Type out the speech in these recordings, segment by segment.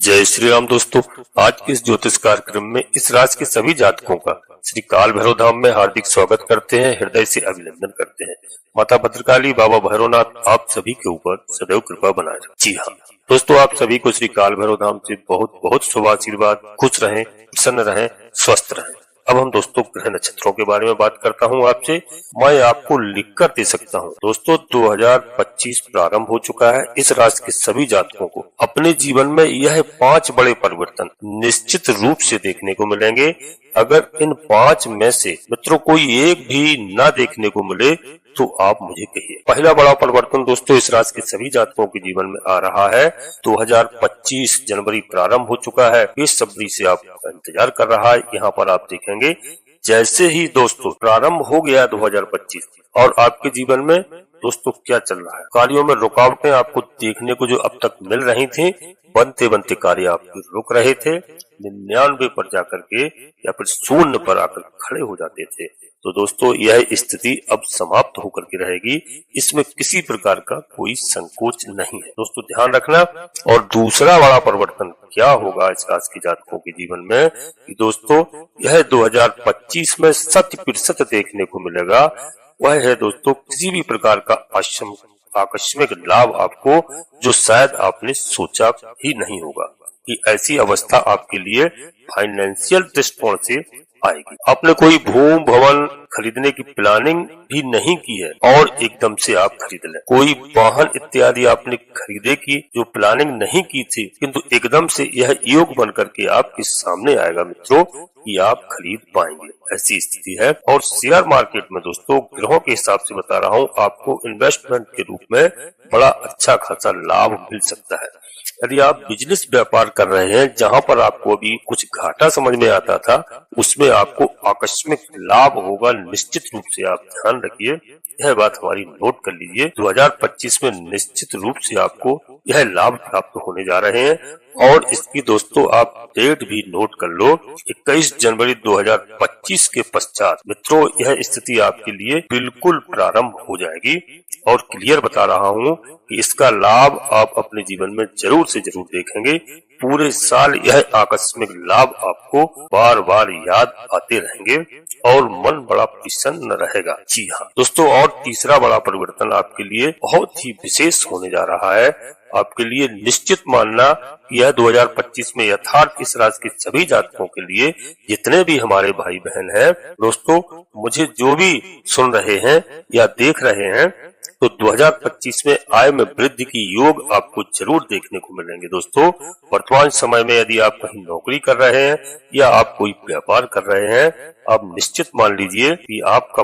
जय श्री राम दोस्तों। आज के इस ज्योतिष कार्यक्रम में इस राशि के सभी जातकों का श्री काल भैरव धाम में हार्दिक स्वागत करते हैं, हृदय से अभिनंदन करते हैं। माता भद्रकाली, बाबा भैरवनाथ आप सभी के ऊपर सदैव कृपा बनाए रखें। जी हाँ दोस्तों, आप सभी को श्री काल भैरव धाम से बहुत बहुत शुभ आशीर्वाद। खुश रहें, प्रसन्न रहें, स्वस्थ रहें। अब हम दोस्तों ग्रह नक्षत्रों के बारे में बात करता हूं आपसे। मैं आपको लिख कर दे सकता हूं। दोस्तों 2025 प्रारंभ हो चुका है। इस राशि के सभी जातकों को अपने जीवन में यह 5 बड़े परिवर्तन निश्चित रूप से देखने को मिलेंगे। अगर इन 5 में से मित्रों कोई एक भी ना देखने को मिले तो आप मुझे कहिए। पहला बड़ा परिवर्तन दोस्तों इस राशि के सभी जातकों के जीवन में आ रहा है। 2025 जनवरी प्रारंभ हो चुका है। बेसब्री से आपका इंतजार कर रहा है। यहाँ पर आप देखेंगे जैसे ही दोस्तों प्रारंभ हो गया 2025 और आपके जीवन में दोस्तों क्या चल रहा है। कार्यों में रुकावटें आपको देखने को जो अब तक मिल रही थी, बनते बनते कार्य आपके रुक रहे थे, 99 पर जाकर के या फिर 0 पर आकर खड़े हो जाते थे। तो दोस्तों यह स्थिति अब समाप्त होकर के रहेगी। इसमें किसी प्रकार का कोई संकोच नहीं है दोस्तों, ध्यान रखना। और दूसरा बड़ा परिवर्तन क्या होगा इस राशि के जातकों के जीवन में कि दोस्तों यह 2025 में 100% देखने को मिलेगा। वह है दोस्तों किसी भी प्रकार का आकस्मिक लाभ आपको जो शायद आपने सोचा ही नहीं होगा कि ऐसी अवस्था आपके लिए फाइनेंशियल दृष्टिकोण से आएगी। आपने कोई भूमि भवन खरीदने की प्लानिंग भी नहीं की है और एकदम से आप खरीद लें। कोई वाहन इत्यादि आपने खरीदे की जो प्लानिंग नहीं की थी, किंतु एकदम से यह योग बन करके आपके सामने आएगा मित्रों कि आप खरीद पाएंगे। ऐसी स्थिति है। और शेयर मार्केट में दोस्तों ग्रहों के हिसाब से बता रहा हूँ, आपको इन्वेस्टमेंट के रूप में बड़ा अच्छा खासा लाभ मिल सकता है। यदि आप बिजनेस व्यापार कर रहे हैं जहां पर आपको अभी कुछ घाटा समझ में आता था, उसमें आपको आकस्मिक लाभ होगा। निश्चित रूप से आप ध्यान रखिए, यह बात हमारी नोट कर लीजिए। 2025 में निश्चित रूप से आपको यह लाभ प्राप्त होने जा रहे हैं। और इसकी दोस्तों आप डेट भी नोट कर लो, 21 जनवरी 2025 के पश्चात मित्रों यह स्थिति आपके लिए बिल्कुल प्रारंभ हो जाएगी। और क्लियर बता रहा हूँ कि इसका लाभ आप अपने जीवन में जरूर से जरूर देखेंगे। पूरे साल यह आकस्मिक लाभ आपको बार बार याद आते रहेंगे और मन बड़ा प्रसन्न रहेगा। जी हाँ दोस्तों, और तीसरा बड़ा परिवर्तन आपके लिए बहुत ही विशेष होने जा रहा है। आपके लिए निश्चित मानना यह 2025 में यथार्थ इस राशि के सभी जातकों के लिए, जितने भी हमारे भाई बहन हैं दोस्तों, मुझे जो भी सुन रहे हैं या देख रहे हैं, तो 2025 में आय में वृद्धि की योग आपको जरूर देखने को मिलेंगे। दोस्तों वर्तमान समय में यदि आप कहीं नौकरी कर रहे हैं या आप कोई व्यापार कर रहे हैं, आप निश्चित मान लीजिए कि आपका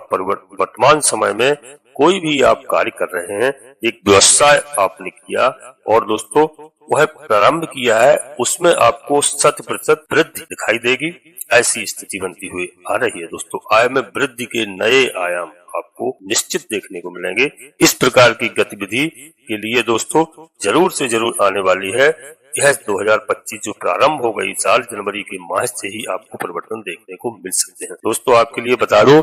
वर्तमान समय में कोई भी आप कार्य कर रहे हैं, एक व्यवसाय आपने किया और दोस्तों वह प्रारंभ किया है, उसमें आपको 100% वृद्धि दिखाई देगी। ऐसी स्थिति बनती हुई आ रही है। दोस्तों आय में वृद्धि के नए आयाम आपको निश्चित देखने को मिलेंगे। इस प्रकार की गतिविधि के लिए दोस्तों जरूर से जरूर आने वाली है। यह 2025 जो प्रारंभ हो गई साल जनवरी के माह से ही आपको परिवर्तन देखने को मिल सकते हैं। दोस्तों आपके लिए बता दो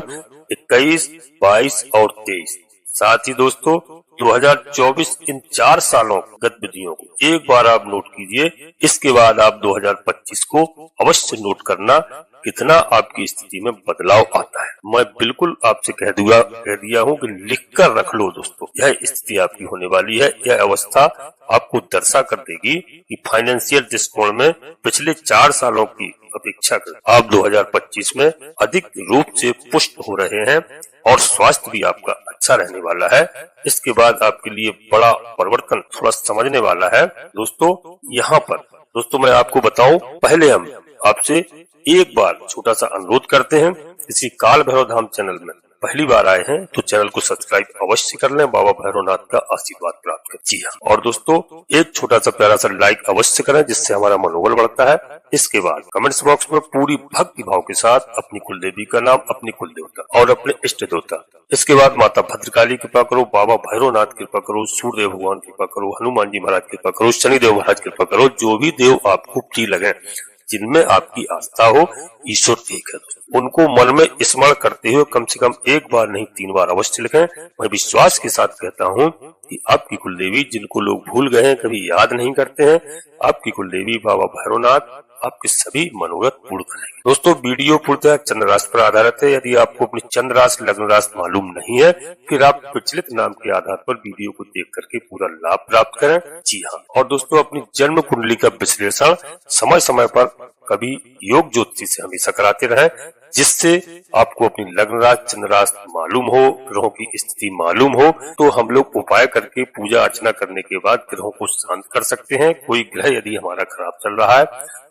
21, 22 और 23, साथ ही दोस्तों 2024 इन 4 सालों गतिविधियों को एक बार आप नोट कीजिए। इसके बाद आप 2025 को अवश्य नोट करना कितना आपकी स्थिति में बदलाव आता है। मैं बिल्कुल आपसे कह दिया हूँ कि लिख कर रख लो दोस्तों, यह स्थिति आपकी होने वाली है। यह अवस्था आपको दर्शा कर देगी कि फाइनेंशियल दृष्टिकोण में पिछले 4 सालों की अपेक्षा कर आप 2025 में अधिक रूप से पुष्ट हो रहे हैं और स्वास्थ्य भी आपका अच्छा रहने वाला है। इसके बाद आपके लिए बड़ा परिवर्तन थोड़ा समझने वाला है। दोस्तों यहाँ पर दोस्तों मैं आपको बताऊं, पहले हम आपसे एक बार छोटा सा अनुरोध करते हैं। इसी काल भैरव धाम चैनल में पहली बार आए हैं तो चैनल को सब्सक्राइब अवश्य कर लें, बाबा भैरवनाथ का आशीर्वाद प्राप्त करें। जी हाँ, और दोस्तों एक छोटा सा प्यारा सा लाइक अवश्य करें, जिससे हमारा मनोबल बढ़ता है। इसके बाद कमेंट्स बॉक्स में पूरी भक्ति भाव के साथ अपनी कुल देवी का नाम, अपनी कुल देवता और अपने इष्ट देवता, इसके बाद माता भद्रकाली कृपा करो, बाबा भैरवनाथ कृपा करो, सूर्य देव भगवान कृपा करो, हनुमान जी महाराज कृपा करो, शनिदेव महाराज कृपा करो, जो भी देव आपको प्रिय लगे जिनमें आपकी आस्था हो। ईश्वर एक है। उनको मन में स्मरण करते हुए कम से कम एक बार नहीं 3 बार अवश्य लिखें। मैं विश्वास के साथ कहता हूँ कि आपकी कुलदेवी, जिनको लोग भूल गए हैं, कभी याद नहीं करते हैं, आपकी कुलदेवी बाबा भैरवनाथ आपके सभी मनोरथ पूर्ण करेंगे। दोस्तों, वीडियो पूर्णतः चंद्र राशि पर आधारित है। यदि आपको अपनी चंद्र राशि लग्न राशि मालूम नहीं है, फिर आप प्रचलित नाम के आधार पर वीडियो को देख करके पूरा लाभ प्राप्त करें। जी हाँ, और दोस्तों, अपनी जन्म कुंडली का विश्लेषण समय समय पर कभी योग ज्योतिषी से हमेशा कराते रहें, जिससे आपको अपनी लग्न राशि चंद्र राशि मालूम हो, ग्रहों की स्थिति मालूम हो, तो हम लोग उपाय करके पूजा अर्चना करने के बाद ग्रहों को शांत कर सकते हैं। कोई ग्रह यदि हमारा खराब चल रहा है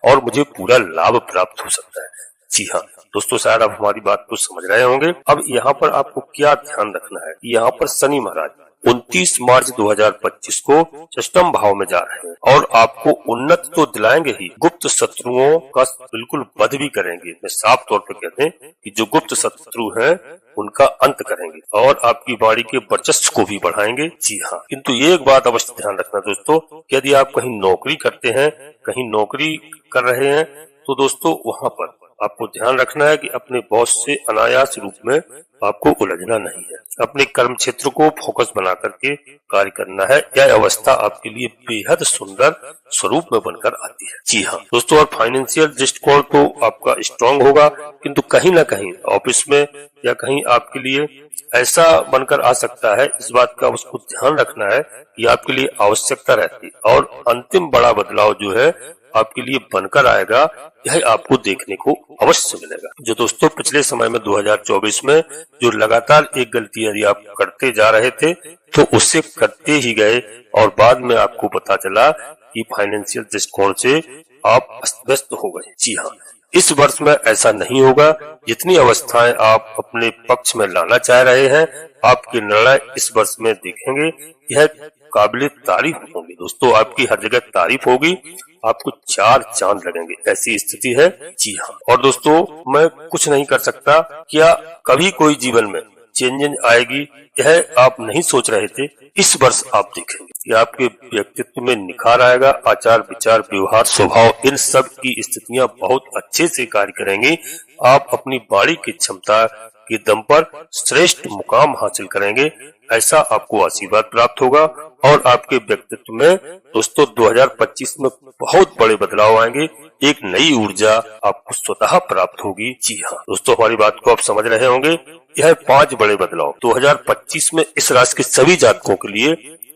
और मुझे पूरा लाभ प्राप्त हो सकता है। जी हाँ दोस्तों, शायद आप हमारी बात को समझ रहे होंगे। अब यहाँ पर आपको क्या ध्यान रखना है, यहाँ पर शनि महाराज 29 मार्च 2025 को षष्ठम भाव में जा रहे हैं और आपको उन्नति तो दिलाएंगे ही, गुप्त शत्रुओं का बिल्कुल वध भी करेंगे। मैं साफ तौर पर कहते हैं कि जो गुप्त शत्रु हैं उनका अंत करेंगे और आपकी बाड़ी के वर्चस्व को भी बढ़ाएंगे। जी हाँ, किंतु एक बात अवश्य ध्यान रखना दोस्तों, यदि आप कहीं नौकरी करते हैं, कहीं नौकरी कर रहे हैं, तो दोस्तों वहाँ पर आपको ध्यान रखना है कि अपने बॉस से अनायास रूप में आपको उलझना नहीं है। अपने कर्म क्षेत्र को फोकस बना करके कार्य करना है। यह अवस्था आपके लिए बेहद सुंदर स्वरूप में बनकर आती है। जी हाँ दोस्तों, और फाइनेंशियल दृष्टिकोण तो आपका स्ट्रांग होगा, किंतु कहीं ना कहीं ऑफिस में या कहीं आपके लिए ऐसा बनकर आ सकता है, इस बात का उसको ध्यान रखना है कि आपके लिए आवश्यकता रहती है और अंतिम बड़ा बदलाव जो है आपके लिए बनकर आएगा, यह आपको देखने को अवश्य मिलेगा। जो दोस्तों पिछले समय में 2024 में जो लगातार एक गलती यदि आप करते जा रहे थे, तो उससे करते ही गए और बाद में आपको पता चला कि फाइनेंशियल दृष्टिकोण से आप अस्त व्यस्त हो गए। जी हाँ, इस वर्ष में ऐसा नहीं होगा। जितनी अवस्थाएं आप अपने पक्ष में लाना चाह रहे हैं, आपके निर्णय इस वर्ष में देखेंगे, यह काबिल तारीफ होंगे। दोस्तों, आपकी हर जगह तारीफ होगी, आपको 4 चांद लगेंगे, ऐसी स्थिति है। जी हाँ, और दोस्तों मैं कुछ नहीं कर सकता, क्या कभी कोई जीवन में चेंजेस आएगी, यह आप नहीं सोच रहे थे, इस वर्ष आप देखेंगे कि आपके व्यक्तित्व में निखार आएगा। आचार विचार व्यवहार स्वभाव, इन सब की स्थितियां बहुत अच्छे से कार्य करेंगी। आप अपनी बाड़ी की क्षमता के दम पर श्रेष्ठ मुकाम हासिल करेंगे, ऐसा आपको आशीर्वाद प्राप्त होगा। और आपके व्यक्तित्व में दोस्तों 2025 में बहुत बड़े बदलाव आएंगे, एक नई ऊर्जा आपको स्वतः प्राप्त होगी। जी हाँ दोस्तों, हमारी बात को आप समझ रहे होंगे। यह 5 बड़े बदलाव 2025 में इस राशि के सभी जातकों के लिए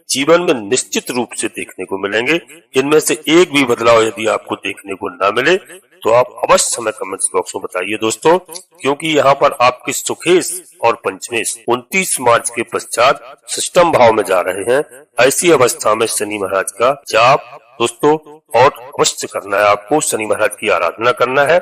जीवन में निश्चित रूप से देखने को मिलेंगे। इनमें से एक भी बदलाव यदि आपको देखने को न मिले, तो आप अवश्य हमें कमेंट्स बॉक्स में बताइए दोस्तों, क्योंकि यहाँ पर आपके सुखेश और पंचमेश 29 मार्च के पश्चात षष्ठम भाव में जा रहे हैं। ऐसी अवस्था में शनि महाराज का जाप दोस्तों और अवश्य करना है। आपको शनि महाराज की आराधना करना है,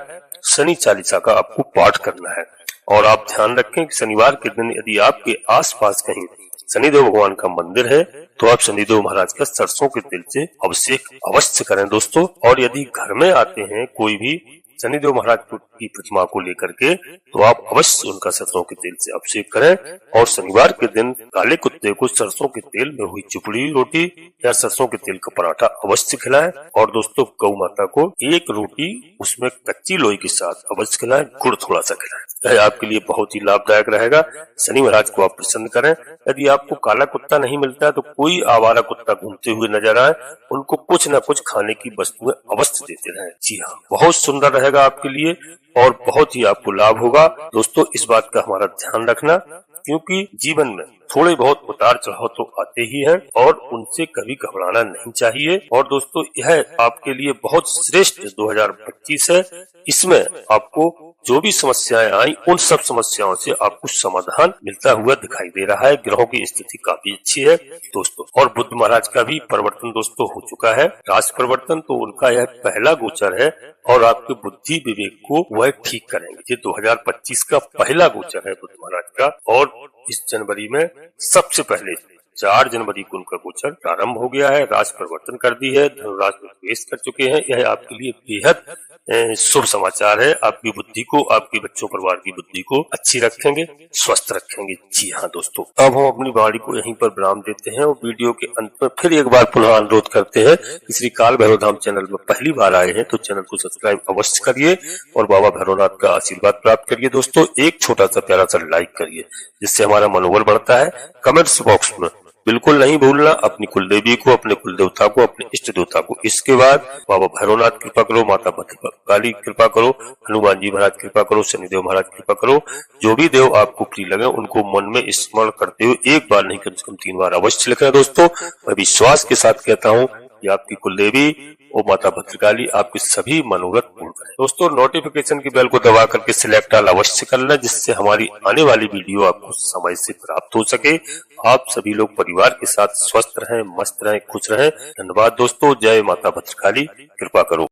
शनि चालीसा का आपको पाठ करना है। और आप ध्यान रखें कि शनिवार के दिन यदि आपके आसपास कहीं शनिदेव भगवान का मंदिर है, तो आप शनिदेव महाराज का सरसों के तेल से अभिषेक अवश्य करें दोस्तों। और यदि घर में आते हैं कोई भी शनिदेव महाराज की प्रतिमा को लेकर के, तो आप अवश्य उनका सरसों के तेल से अभिषेक करें। और शनिवार के दिन काले कुत्ते को सरसों के तेल में हुई चिपड़ी रोटी या सरसों के तेल का पराठा अवश्य खिलाएं। और दोस्तों गौ माता को एक रोटी उसमें कच्ची लोई के साथ अवश्य खिलाएं, गुड़ थोड़ा सा खिलाएं, यह आपके लिए बहुत ही लाभदायक रहेगा। शनि महाराज को आप प्रसन्न करें। यदि आपको काला कुत्ता नहीं मिलता है, तो कोई आवारा कुत्ता घूमते हुए नजर आए, उनको कुछ न कुछ खाने की वस्तुएं अवश्य देते रहें। जी हाँ, बहुत सुंदर रहेगा आपके लिए और बहुत ही आपको लाभ होगा। दोस्तों इस बात का हमारा ध्यान रखना, क्योंकि जीवन में थोड़े बहुत उतार चढ़ाव तो आते ही हैं और उनसे कभी घबराना नहीं चाहिए। और दोस्तों यह आपके लिए बहुत श्रेष्ठ 2025 है। इसमें आपको जो भी समस्याएं आई, उन सब समस्याओं से आपको समाधान मिलता हुआ दिखाई दे रहा है। ग्रहों की स्थिति काफी अच्छी है दोस्तों। और बुध महाराज का भी परिवर्तन दोस्तों हो चुका है, राशि परिवर्तन, तो उनका यह पहला गोचर है और आपके बुद्धि विवेक को वह ठीक करेंगे। ये 2025 का पहला गोचर है बुध महाराज का। और इस जनवरी में सबसे पहले 4 जनवरी को उनका गोचर प्रारंभ हो गया है, राशि परिवर्तन कर दी है, धनुराशि में प्रवेश कर चुके हैं। यह आपके लिए बेहद शुभ समाचार है। आपकी बुद्धि को, आपके बच्चों परिवार की बुद्धि को अच्छी रखेंगे, स्वस्थ रखेंगे। जी हाँ दोस्तों, अब हम अपनी वाणी को यहीं पर विराम देते हैं और वीडियो के अंत में फिर एक बार पुनः अनुरोध करते हैं कि श्री काल भैरव धाम चैनल में पहली बार आए हैं तो चैनल को सब्सक्राइब अवश्य करिए और बाबा भैरवनाथ का आशीर्वाद प्राप्त करिए। दोस्तों, एक छोटा सा प्यारा सा लाइक करिए जिससे हमारा मनोबल बढ़ता है। कमेंट्स बॉक्स में बिल्कुल नहीं भूलना अपनी कुलदेवी को, अपने कुलदेवता को, अपने इष्ट देवता को। इसके बाद बाबा भैरवनाथ कृपा करो, माता भद्रकाली कृपा करो, हनुमान जी महाराज कृपा करो, शनिदेव महाराज कृपा करो। जो भी देव आपको प्रिय लगे उनको मन में स्मरण करते हुए एक बार नहीं कम से कम 3 बार अवश्य लिखें। दोस्तों, मैं विश्वास के साथ कहता हूँ कि आपकी कुलदेवी और माता भद्रकाली आपके सभी मनोरथ पूर्ण करें। दोस्तों, नोटिफिकेशन की बेल को दबा करके सिलेक्ट ऑल अवश्य कर लें जिससे हमारी आने वाली वीडियो आपको समय से प्राप्त हो सके। आप सभी लोग परिवार के साथ स्वस्थ रहें, मस्त रहें, खुश रहें। धन्यवाद दोस्तों। जय माता भद्रकाली, कृपा करो।